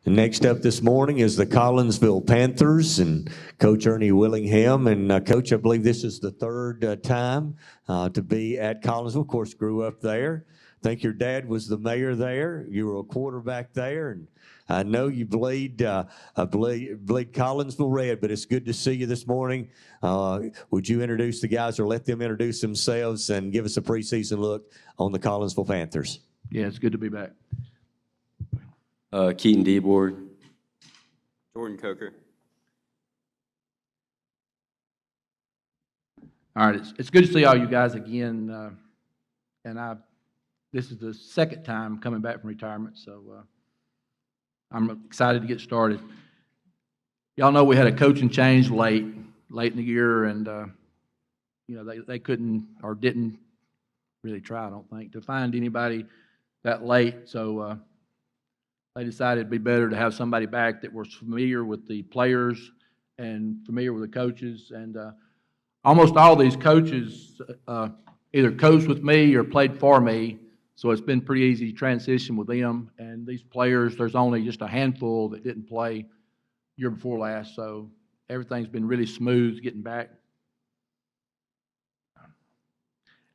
And next up this morning is the Collinsville Panthers and Coach Ernie Willingham. And Coach, I believe this is the third time to be at Collinsville. Of course, grew up there. I think your dad was the mayor there. You were a quarterback there, and I know you bleed Collinsville red. But it's good to see you this morning. Would you introduce the guys, or let them introduce themselves, and give us a preseason look on the Collinsville Panthers? Yeah, it's good to be back. Keaton Deboard. Jordan Coker. All right, it's good to see all you guys again, and this is the second time coming back from retirement, so I'm excited to get started. Y'all know we had a coaching change late in the year, and they couldn't or didn't really try, I don't think, to find anybody that late, so they decided it'd be better to have somebody back that was familiar with the players and familiar with the coaches. And almost all these coaches either coached with me or played for me, so it's been pretty easy to transition with them. And these players, there's only just a handful that didn't play year before last, so everything's been really smooth getting back.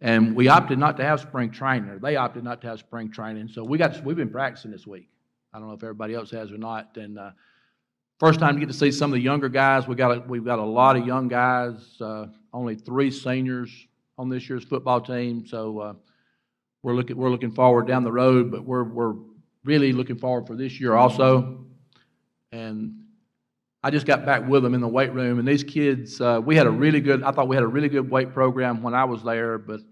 And we opted not to have spring training, or they opted not to have spring training, so we've been practicing this week. I don't know if everybody else has or not. And first time to get to see some of the younger guys. We've got a lot of young guys. Only 3 seniors on this year's football team. So we're looking forward down the road, but we're really looking forward for this year also. And I just got back with them in the weight room, and these kids, I thought we had a really good weight program when I was there, but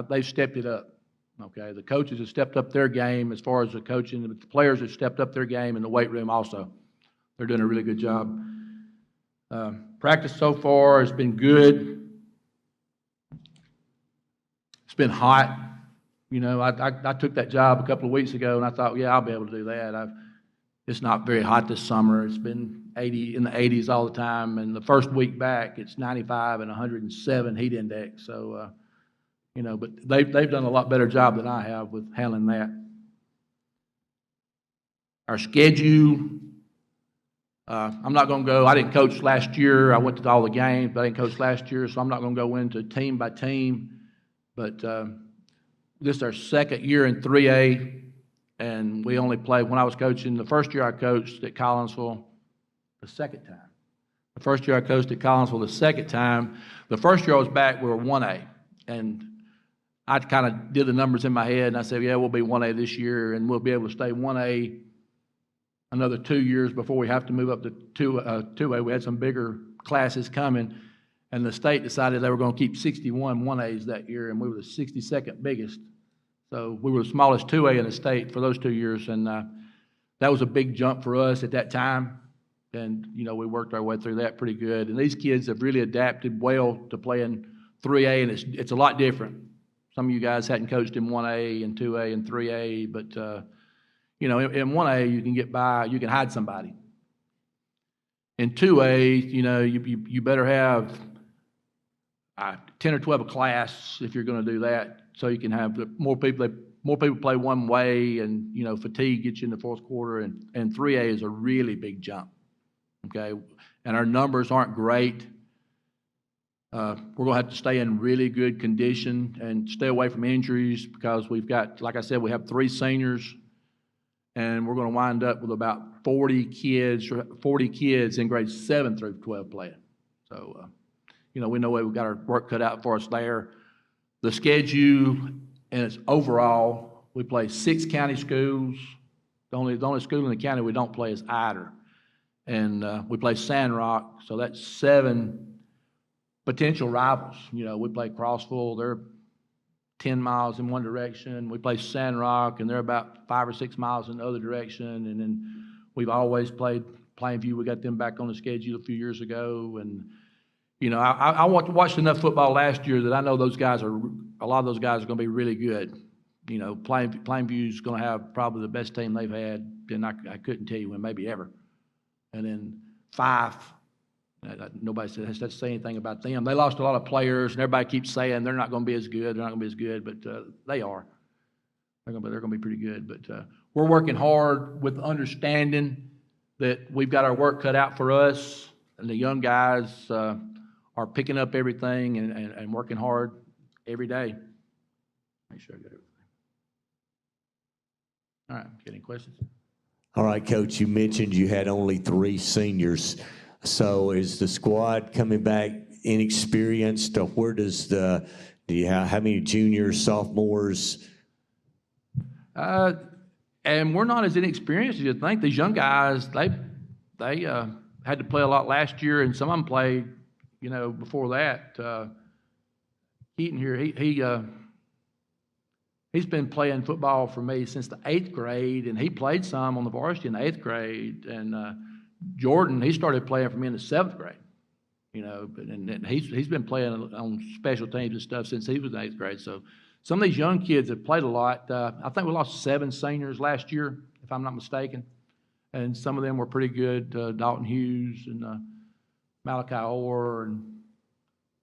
they've stepped it up. Okay, the coaches have stepped up their game as far as the coaching, but the players have stepped up their game in the weight room also. They're doing a really good job. Practice so far has been good. It's been hot. You know, I took that job a couple of weeks ago, and I thought, yeah, I'll be able to do that. It's not very hot this summer. It's been in the 80s all the time, and the first week back, it's 95 and 107 heat index. So, but they've done a lot better job than I have with handling that. Our schedule, I'm not going to go. I didn't coach last year. I went to all the games, but I didn't coach last year, so I'm not going to go into team by team. But this is our second year in 3A, and we only played, when I was coaching, the first year I coached at Collinsville, the second time. The first year I coached at Collinsville, the second time. The first year I was back, we were 1A, and I kind of did the numbers in my head, and I said, yeah, we'll be 1A this year, and we'll be able to stay 1A another 2 years before we have to move up to 2A. We had some bigger classes coming, and the state decided they were going to keep 61 1As that year, and we were the 62nd biggest. So we were the smallest 2A in the state for those 2 years, and that was a big jump for us at that time. And, we worked our way through that pretty good. And these kids have really adapted well to playing 3A, and it's a lot different. Some of you guys hadn't coached in 1A and 2A and 3A, but, in 1A you can get by, you can hide somebody. In 2A, you better have 10 or 12 a class if you're going to do that, so you can have more people play one way, and, fatigue gets you in the fourth quarter, and 3A is a really big jump, okay? And our numbers aren't great. We're going to have to stay in really good condition and stay away from injuries, because we've got, like I said, we have 3 seniors, and we're going to wind up with about 40 kids in grades 7 through 12 playing. So, we know we've got our work cut out for us there. The schedule, and it's overall, we play 6 county schools. The only school in the county we don't play is Ider. And we play Sandrock, so that's 7 potential rivals. We play Crossville, they're 10 miles in one direction. We play Sandrock, and they're about 5 or 6 miles in the other direction. And then we've always played Plainview. We got them back on the schedule a few years ago. And, I watched enough football last year that I know a lot of those guys are going to be really good. Plainview's going to have probably the best team they've had, and I couldn't tell you when, maybe ever. And then 5, nobody has to say anything about them. They lost a lot of players, and everybody keeps saying they're not going to be as good, but they are. They're gonna be pretty good. But we're working hard with the understanding that we've got our work cut out for us, and the young guys are picking up everything and working hard every day. Make sure I got everything. All right, got any questions? All right, Coach, you mentioned you had only 3 seniors. So is the squad coming back inexperienced? Or where does do you have, how many juniors, sophomores? And we're not as inexperienced as you think. These young guys, they had to play a lot last year, and some of them played, before that. Keaton here, he's been playing football for me since the 8th grade, and he played some on the varsity in the 8th grade. And Jordan, he started playing for me in the 7th grade. And he's been playing on special teams and stuff since he was in 8th grade. So some of these young kids have played a lot. I think we lost 7 seniors last year, if I'm not mistaken. And some of them were pretty good. Dalton Hughes and Malachi Orr and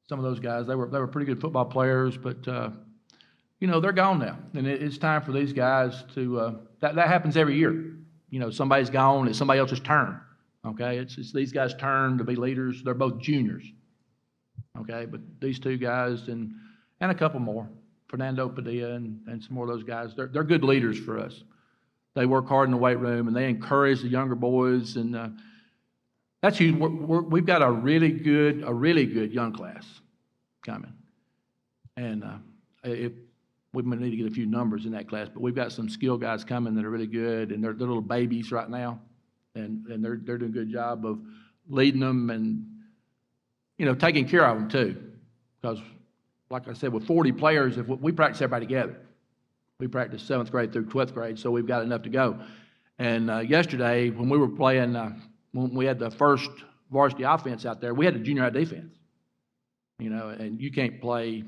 some of those guys. They were pretty good football players, but they're gone now. And it's time for these guys to that happens every year. Somebody's gone, it's somebody else's turn. Okay, it's these guys' turn to be leaders. They're both juniors. Okay, but these 2 guys and a couple more, Fernando Padilla and some more of those guys, they're good leaders for us. They work hard in the weight room and they encourage the younger boys, and that's huge. We've got a really good young class coming, and we need to get a few numbers in that class, but we've got some skill guys coming that are really good, and they're little babies right now. And they're doing a good job of leading them and, taking care of them too. Because, like I said, with 40 players, if we practice everybody together. We practice 7th grade through 12th grade, so we've got enough to go. And yesterday, when we were playing, when we had the first varsity offense out there, we had a junior high defense. And you can't play,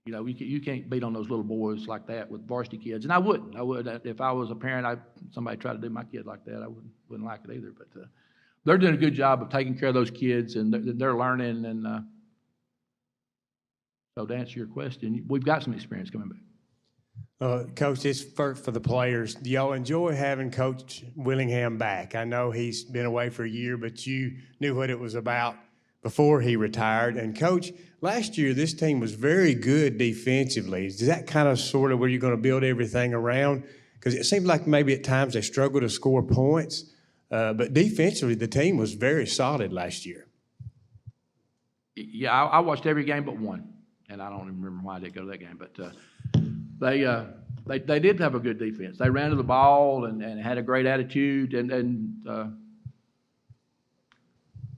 you can't beat on those little boys like that with varsity kids. And I wouldn't. If I was a parent, somebody tried to do my kid like that, I wouldn't like it either. But they're doing a good job of taking care of those kids, and they're learning. And so to answer your question, we've got some experience coming back. Coach, this for the players. Do y'all enjoy having Coach Willingham back? I know he's been away for a year, but you knew what it was about before he retired. And Coach, last year this team was very good defensively. Is that kind of sort of where you're going to build everything around? Because it seemed like maybe at times they struggled to score points, but defensively the team was very solid last year. Yeah, I watched every game but one, and I don't even remember why I didn't go to that game. But they did have a good defense. They ran to the ball and had a great attitude and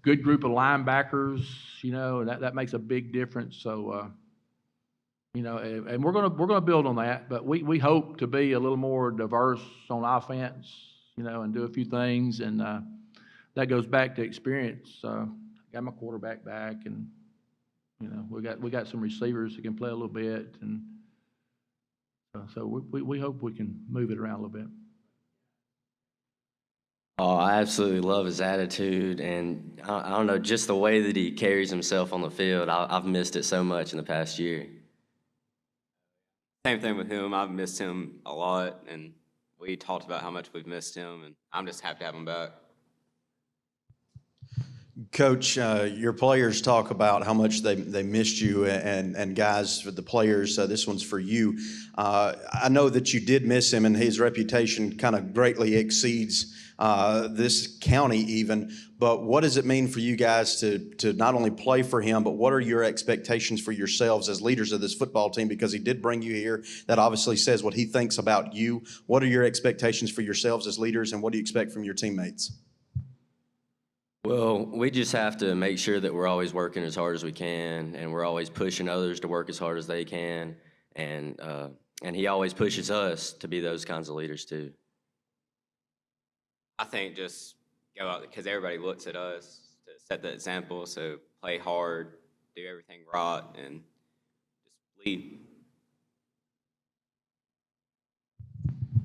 good group of linebackers, and that makes a big difference. So, and we're gonna build on that. But we hope to be a little more diverse on offense, and do a few things. And that goes back to experience. Got my quarterback back, and we got some receivers who can play a little bit, and so we hope we can move it around a little bit. Oh, I absolutely love his attitude, and I don't know, just the way that he carries himself on the field. I've missed it so much in the past year. Same thing with him. I've missed him a lot, and we talked about how much we've missed him, and I'm just happy to have him back. Coach, your players talk about how much they missed you, and guys, for the players, this one's for you. I know that you did miss him, and his reputation kind of greatly exceeds this county even. But what does it mean for you guys to not only play for him, but what are your expectations for yourselves as leaders of this football team? Because he did bring you here. That obviously says what he thinks about you. What are your expectations for yourselves as leaders, and what do you expect from your teammates? Well, we just have to make sure that we're always working as hard as we can, and we're always pushing others to work as hard as they can, and he always pushes us to be those kinds of leaders too. I think just go out because everybody looks at us to set the example. So play hard, do everything right, and just lead.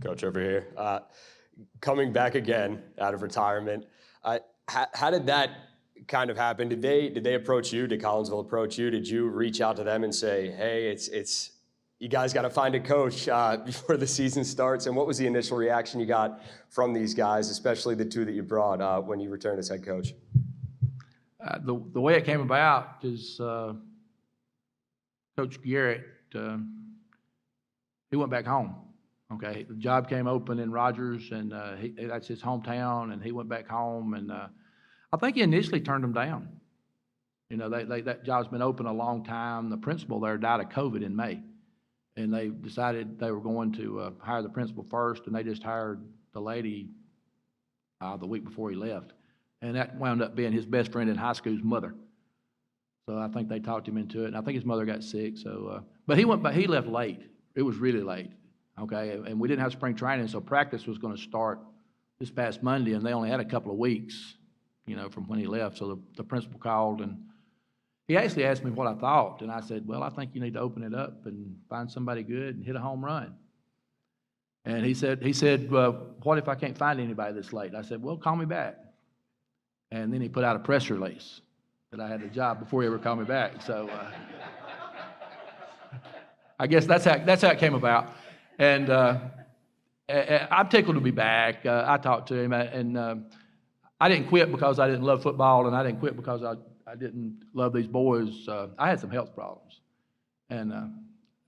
Coach over here, coming back again out of retirement. How did that kind of happen? Did they approach you? Did Collinsville approach you? Did you reach out to them and say, hey, it's you guys got to find a coach before the season starts. And what was the initial reaction you got from these guys, especially the two that you brought when you returned as head coach? The way it came about is Coach Garrett, he went back home. Okay, the job came open in Rogers, and that's his hometown, and he went back home, and I think he initially turned them down. You know, that job's been open a long time. The principal there died of COVID in May, and they decided they were going to hire the principal first, and they just hired the lady the week before he left, and that wound up being his best friend in high school's mother. So I think they talked him into it, and I think his mother got sick. So, but he left late. It was really late. Okay, and we didn't have spring training, so practice was going to start this past Monday, and they only had a couple of weeks, you know, from when he left. So the principal called, and he actually asked me what I thought, and I said, well, I think you need to open it up and find somebody good and hit a home run. And he said, well, what if I can't find anybody this late? I said, well, call me back. And then he put out a press release that I had the job before he ever called me back. So I guess that's how it came about. And I'm tickled to be back. I talked to him, and I didn't quit because I didn't love football, and I didn't quit because I didn't love these boys. I had some health problems, and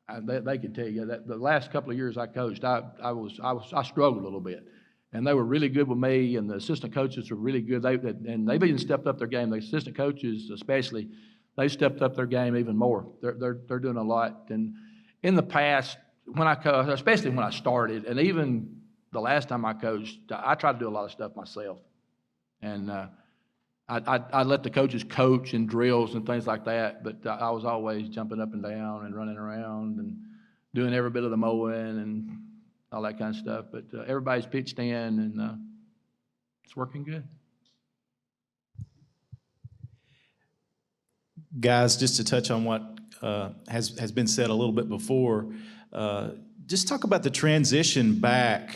they could tell you that the last couple of years I coached, I struggled a little bit, and they were really good with me, and the assistant coaches were really good. And they've even stepped up their game. The assistant coaches, especially, they stepped up their game even more. They're doing a lot. And in the past, when I coached, especially when I started, and even the last time I coached, I tried to do a lot of stuff myself. And I let the coaches coach and drills and things like that, but I was always jumping up and down and running around and doing every bit of the mowing and all that kind of stuff. But everybody's pitched in, and it's working good. Guys, just to touch on what has been said a little bit before, just talk about the transition back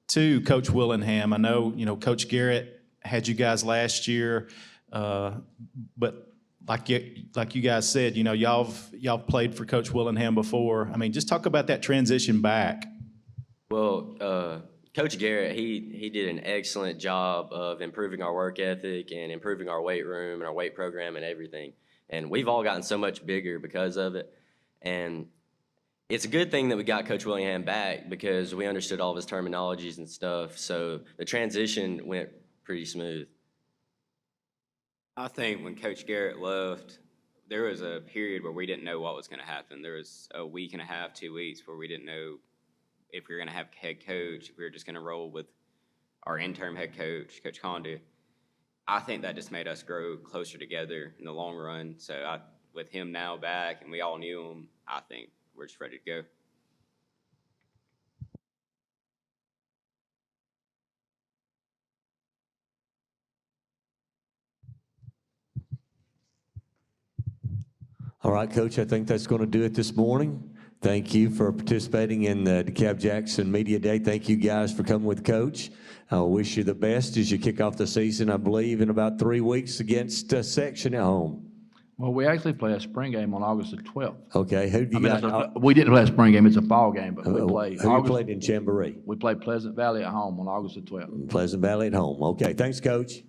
to Coach Willingham. I know, Coach Garrett had you guys last year, but like you guys said, y'all played for Coach Willingham before. I mean, just talk about that transition back. Well, Coach Garrett, he did an excellent job of improving our work ethic and improving our weight room and our weight program and everything. And we've all gotten so much bigger because of it. And it's a good thing that we got Coach Willingham back because we understood all of his terminologies and stuff. So the transition went pretty smooth. I think when Coach Garrett left, there was a period where we didn't know what was going to happen. There was a week and a half, 2 weeks where we didn't know if we were going to have a head coach, if we were just going to roll with our interim head coach, Coach Condu. I think that just made us grow closer together in the long run. So with him now back and we all knew him, I think we're just ready to go. All right, Coach, I think that's going to do it this morning. Thank you for participating in the DeKalb Jackson Media Day. Thank you guys for coming with Coach. I wish you the best as you kick off the season, I believe, in about 3 weeks against Section at home. Well, we actually play a spring game on August the 12th. Okay, who do you got? We didn't play a spring game. It's a fall game, but we played. Who you played in Jamboree? We played Pleasant Valley at home on August the 12th. Pleasant Valley at home. Okay, thanks, Coach.